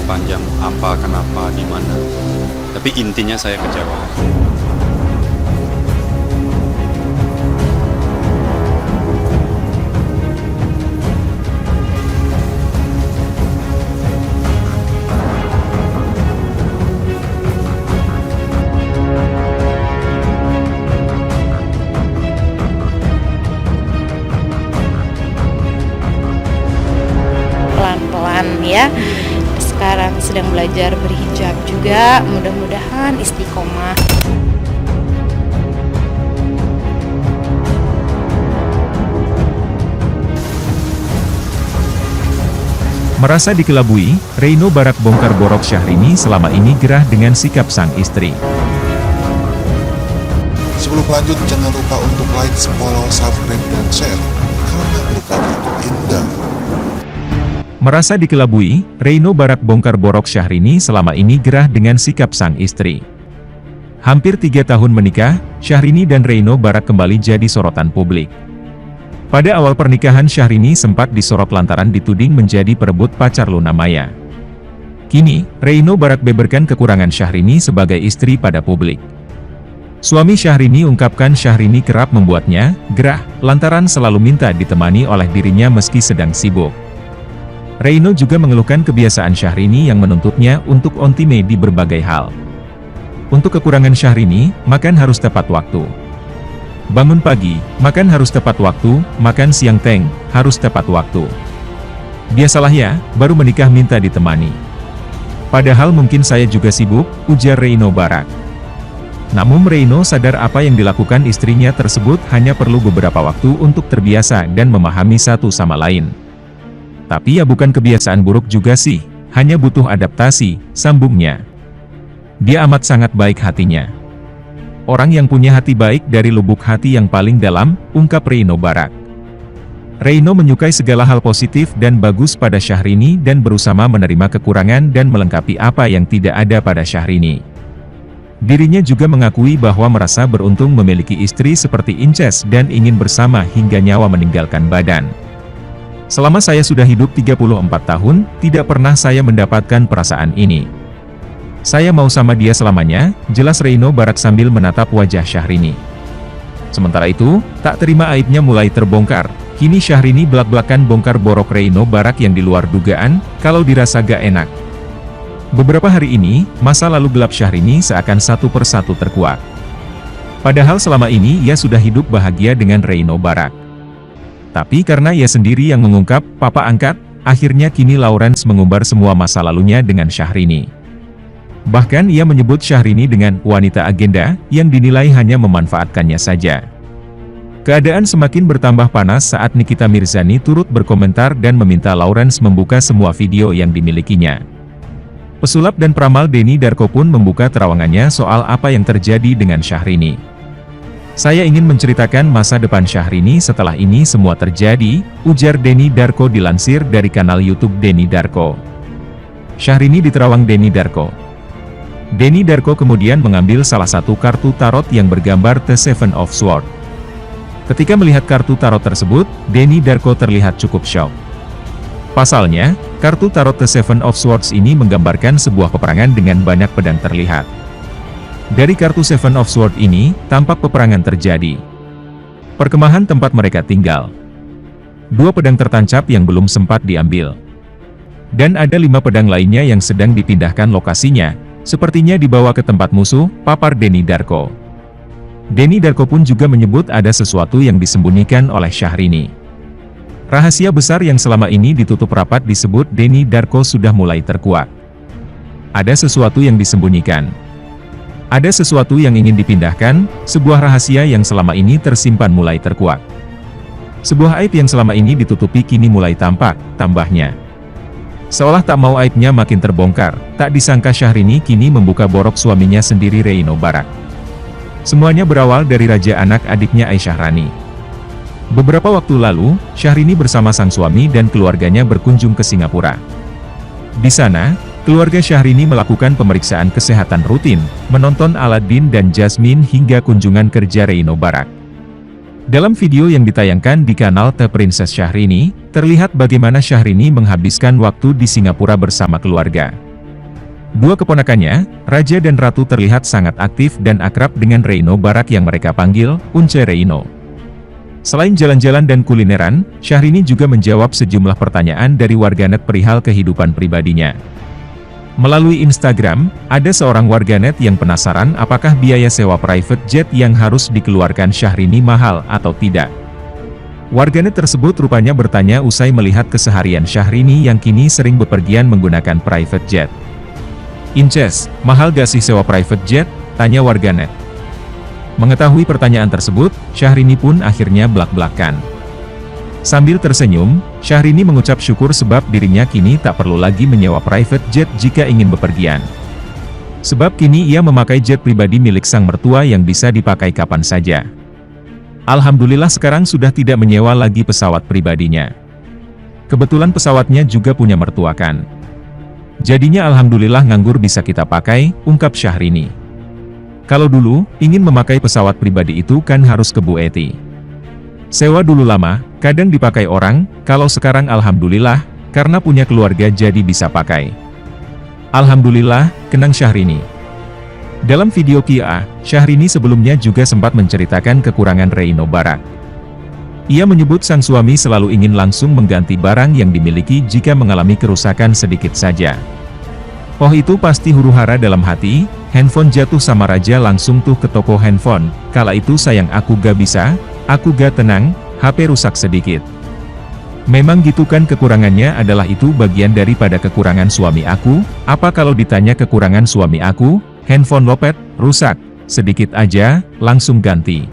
panjang apa, kenapa, gimana. Tapi intinya saya kecewa. Pelan-pelan ya. Sekarang sedang belajar berhijab juga, mudah-mudahan istiqomah. Merasa dikelabui, Reino Barak bongkar borok Syahrini selama ini gerah dengan sikap sang istri. Sebelum lanjut, jangan lupa untuk like, follow, subscribe, dan share, karena berkah itu indah. Merasa dikelabui, Reino Barak bongkar borok Syahrini selama ini gerah dengan sikap sang istri. Hampir 3 tahun menikah, Syahrini dan Reino Barak kembali jadi sorotan publik. Pada awal pernikahan, Syahrini sempat disorot lantaran dituding menjadi perebut pacar Luna Maya. Kini, Reino Barak beberkan kekurangan Syahrini sebagai istri pada publik. Suami Syahrini ungkapkan Syahrini kerap membuatnya gerah, lantaran selalu minta ditemani oleh dirinya meski sedang sibuk. Reino juga mengeluhkan kebiasaan Syahrini yang menuntutnya untuk on time di berbagai hal. Untuk kekurangan Syahrini, makan harus tepat waktu. Bangun pagi, makan harus tepat waktu, makan siang harus tepat waktu. Biasalah ya, baru menikah minta ditemani. Padahal mungkin saya juga sibuk, ujar Reino Barak. Namun Reino sadar apa yang dilakukan istrinya tersebut hanya perlu beberapa waktu untuk terbiasa dan memahami satu sama lain. Tapi ya bukan kebiasaan buruk juga sih, hanya butuh adaptasi, sambungnya. Dia amat sangat baik hatinya. Orang yang punya hati baik dari lubuk hati yang paling dalam, ungkap Reino Barak. Reino menyukai segala hal positif dan bagus pada Syahrini dan berusaha menerima kekurangan dan melengkapi apa yang tidak ada pada Syahrini. Dirinya juga mengakui bahwa merasa beruntung memiliki istri seperti Inces dan ingin bersama hingga nyawa meninggalkan badan. Selama saya sudah hidup 34 tahun, tidak pernah saya mendapatkan perasaan ini. Saya mau sama dia selamanya, jelas Reino Barak sambil menatap wajah Syahrini. Sementara itu, tak terima aibnya mulai terbongkar. Kini Syahrini belak-belakan bongkar borok Reino Barak yang di luar dugaan, kalau dirasa gak enak. Beberapa hari ini, masa lalu gelap Syahrini seakan satu persatu terkuak. Padahal selama ini ia sudah hidup bahagia dengan Reino Barak. Tapi karena ia sendiri yang mengungkap, papa angkat, akhirnya kini Lawrence mengumbar semua masa lalunya dengan Syahrini. Bahkan ia menyebut Syahrini dengan wanita agenda, yang dinilai hanya memanfaatkannya saja. Keadaan semakin bertambah panas saat Nikita Mirzani turut berkomentar dan meminta Lawrence membuka semua video yang dimilikinya. Pesulap dan peramal Denny Darko pun membuka terawangannya soal apa yang terjadi dengan Syahrini. Saya ingin menceritakan masa depan Syahrini setelah ini semua terjadi, ujar Denny Darko dilansir dari kanal YouTube Denny Darko. Syahrini diterawang Denny Darko. Denny Darko kemudian mengambil salah satu kartu tarot yang bergambar The Seven of Swords. Ketika melihat kartu tarot tersebut, Denny Darko terlihat cukup shock. Pasalnya, kartu tarot The Seven of Swords ini menggambarkan sebuah peperangan dengan banyak pedang terlihat. Dari kartu Seven of Swords ini, tampak peperangan terjadi. Perkemahan tempat mereka tinggal. 2 pedang tertancap yang belum sempat diambil. Dan ada 5 pedang lainnya yang sedang dipindahkan lokasinya, sepertinya dibawa ke tempat musuh, papar Denny Darko. Denny Darko pun juga menyebut ada sesuatu yang disembunyikan oleh Syahrini. Rahasia besar yang selama ini ditutup rapat disebut Denny Darko sudah mulai terkuak. Ada sesuatu yang disembunyikan. Ada sesuatu yang ingin dipindahkan, sebuah rahasia yang selama ini tersimpan mulai terkuak. Sebuah aib yang selama ini ditutupi kini mulai tampak, tambahnya. Seolah tak mau aibnya makin terbongkar, tak disangka Syahrini kini membuka borok suaminya sendiri Reino Barak. Semuanya berawal dari raja anak adiknya Aisyah Rani. Beberapa waktu lalu, Syahrini bersama sang suami dan keluarganya berkunjung ke Singapura. Di sana, keluarga Syahrini melakukan pemeriksaan kesehatan rutin, menonton Aladdin dan Jasmine hingga kunjungan kerja Reino Barak. Dalam video yang ditayangkan di kanal The Princess Syahrini, terlihat bagaimana Syahrini menghabiskan waktu di Singapura bersama keluarga. Dua keponakannya, Raja dan Ratu terlihat sangat aktif dan akrab dengan Reino Barak yang mereka panggil Unce Reino. Selain jalan-jalan dan kulineran, Syahrini juga menjawab sejumlah pertanyaan dari warganet perihal kehidupan pribadinya. Melalui Instagram, ada seorang warganet yang penasaran apakah biaya sewa private jet yang harus dikeluarkan Syahrini mahal atau tidak. Warganet tersebut rupanya bertanya usai melihat keseharian Syahrini yang kini sering bepergian menggunakan private jet. "Inces, mahal gak sih sewa private jet?" tanya warganet. Mengetahui pertanyaan tersebut, Syahrini pun akhirnya blak-blakan. Sambil tersenyum, Syahrini mengucap syukur sebab dirinya kini tak perlu lagi menyewa private jet jika ingin bepergian. Sebab kini ia memakai jet pribadi milik sang mertua yang bisa dipakai kapan saja. Alhamdulillah sekarang sudah tidak menyewa lagi pesawat pribadinya. Kebetulan pesawatnya juga punya mertua kan. Jadinya alhamdulillah nganggur bisa kita pakai, ungkap Syahrini. Kalau dulu, ingin memakai pesawat pribadi itu kan harus ke Bu Eti. Sewa dulu lama, kadang dipakai orang, kalau sekarang alhamdulillah, karena punya keluarga jadi bisa pakai. Alhamdulillah, kenang Syahrini. Dalam video Kia, Syahrini sebelumnya juga sempat menceritakan kekurangan Reino Barak. Ia menyebut sang suami selalu ingin langsung mengganti barang yang dimiliki jika mengalami kerusakan sedikit saja. Oh itu pasti huru-hara dalam hati, handphone jatuh sama Raja langsung tuh ke toko handphone, kala itu sayang aku gak bisa, aku gak tenang, HP rusak sedikit. Memang gitu kan kekurangannya adalah itu bagian daripada kekurangan suami aku, apa kalau ditanya kekurangan suami aku, handphone lopet, rusak, sedikit aja, langsung ganti.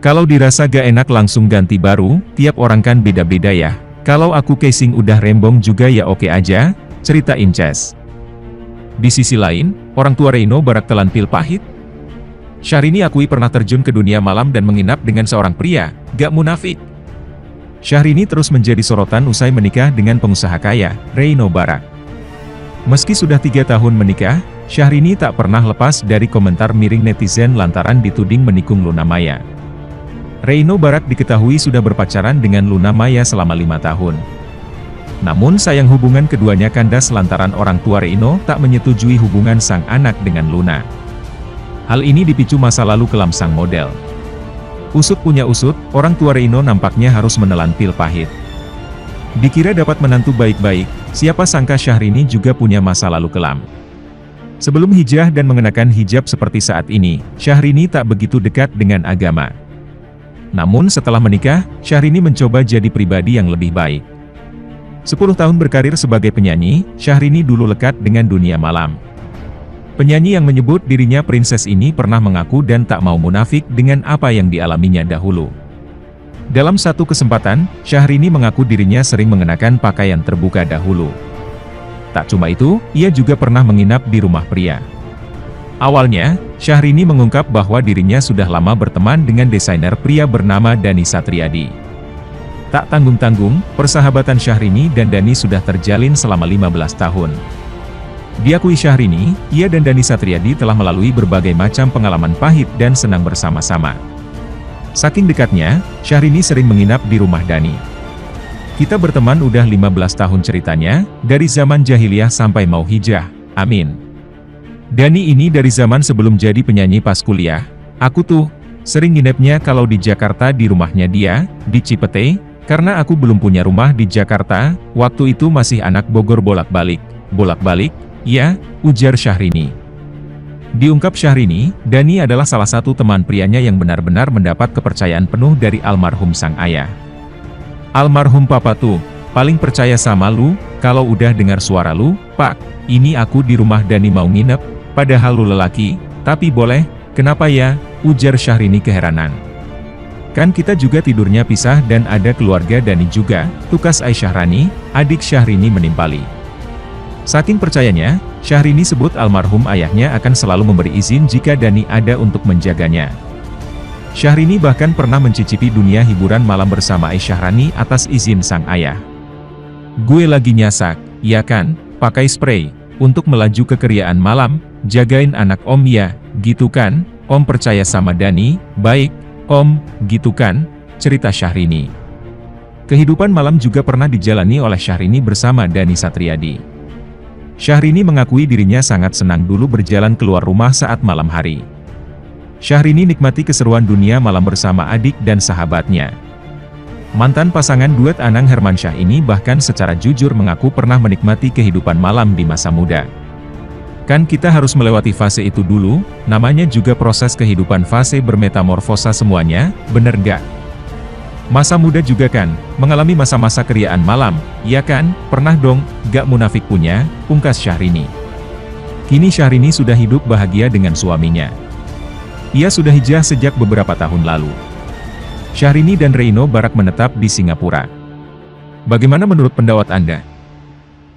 Kalau dirasa gak enak langsung ganti baru, tiap orang kan beda-beda ya. Kalau aku casing udah rembong juga ya oke aja, cerita Inces. Di sisi lain, orang tua Reino Barak telan pil pahit. Syahrini akui pernah terjun ke dunia malam dan menginap dengan seorang pria, gak munafik. Syahrini terus menjadi sorotan usai menikah dengan pengusaha kaya, Reino Barak. Meski sudah 3 tahun menikah, Syahrini tak pernah lepas dari komentar miring netizen lantaran dituding menikung Luna Maya. Reino Barak diketahui sudah berpacaran dengan Luna Maya selama 5 tahun. Namun sayang hubungan keduanya kandas lantaran orang tua Reino tak menyetujui hubungan sang anak dengan Luna. Hal ini dipicu masa lalu kelam sang model. Usut punya usut, orang tua Reino nampaknya harus menelan pil pahit. Dikira dapat menantu baik-baik, siapa sangka Syahrini juga punya masa lalu kelam. Sebelum hijrah dan mengenakan hijab seperti saat ini, Syahrini tak begitu dekat dengan agama. Namun setelah menikah, Syahrini mencoba jadi pribadi yang lebih baik. 10 tahun berkarir sebagai penyanyi, Syahrini dulu lekat dengan dunia malam. Penyanyi yang menyebut dirinya princess ini pernah mengaku dan tak mau munafik dengan apa yang dialaminya dahulu. Dalam satu kesempatan, Syahrini mengaku dirinya sering mengenakan pakaian terbuka dahulu. Tak cuma itu, ia juga pernah menginap di rumah pria. Awalnya, Syahrini mengungkap bahwa dirinya sudah lama berteman dengan desainer pria bernama Dani Satriadi. Tak tanggung-tanggung, persahabatan Syahrini dan Dani sudah terjalin selama 15 tahun. Diakui Syahrini, ia dan Dani Satriadi telah melalui berbagai macam pengalaman pahit dan senang bersama-sama. Saking dekatnya, Syahrini sering menginap di rumah Dani. Kita berteman udah 15 tahun ceritanya, dari zaman jahiliyah sampai mau hijrah, amin. Dani ini dari zaman sebelum jadi penyanyi pas kuliah, aku tuh, sering nginepnya kalau di Jakarta di rumahnya dia, di Cipete, karena aku belum punya rumah di Jakarta, waktu itu masih anak Bogor bolak-balik, ya, ujar Syahrini. Diungkap Syahrini, Dani adalah salah satu teman prianya yang benar-benar mendapat kepercayaan penuh dari almarhum sang ayah. Almarhum papa tuh, paling percaya sama lu, kalau udah dengar suara lu, Pak, ini aku di rumah Dani mau nginep, padahal lu lelaki, tapi boleh, kenapa ya, ujar Syahrini keheranan. Kan kita juga tidurnya pisah dan ada keluarga Dani juga, tukas Aisyah Rani, adik Syahrini menimpali. Saking percayanya, Syahrini sebut almarhum ayahnya akan selalu memberi izin jika Dani ada untuk menjaganya. Syahrini bahkan pernah mencicipi dunia hiburan malam bersama Aisyah Rani atas izin sang ayah. Gue lagi nyasak, ya kan, pakai spray, untuk melaju ke keriaan malam, jagain anak om ya, gitu kan, om percaya sama Dani, baik, om, gitu kan, cerita Syahrini. Kehidupan malam juga pernah dijalani oleh Syahrini bersama Dani Satriadi. Syahrini mengakui dirinya sangat senang dulu berjalan keluar rumah saat malam hari. Syahrini nikmati keseruan dunia malam bersama adik dan sahabatnya. Mantan pasangan duet Anang Hermansyah ini bahkan secara jujur mengaku pernah menikmati kehidupan malam di masa muda. Kan kita harus melewati fase itu dulu, namanya juga proses kehidupan, fase bermetamorfosa semuanya, bener gak? Masa muda juga kan, mengalami masa-masa keriaan malam, ya kan? Pernah dong, gak munafik punya, pungkas Syahrini. Kini Syahrini sudah hidup bahagia dengan suaminya. Ia sudah hijrah sejak beberapa tahun lalu. Syahrini dan Reino Barak menetap di Singapura. Bagaimana menurut pendapat Anda?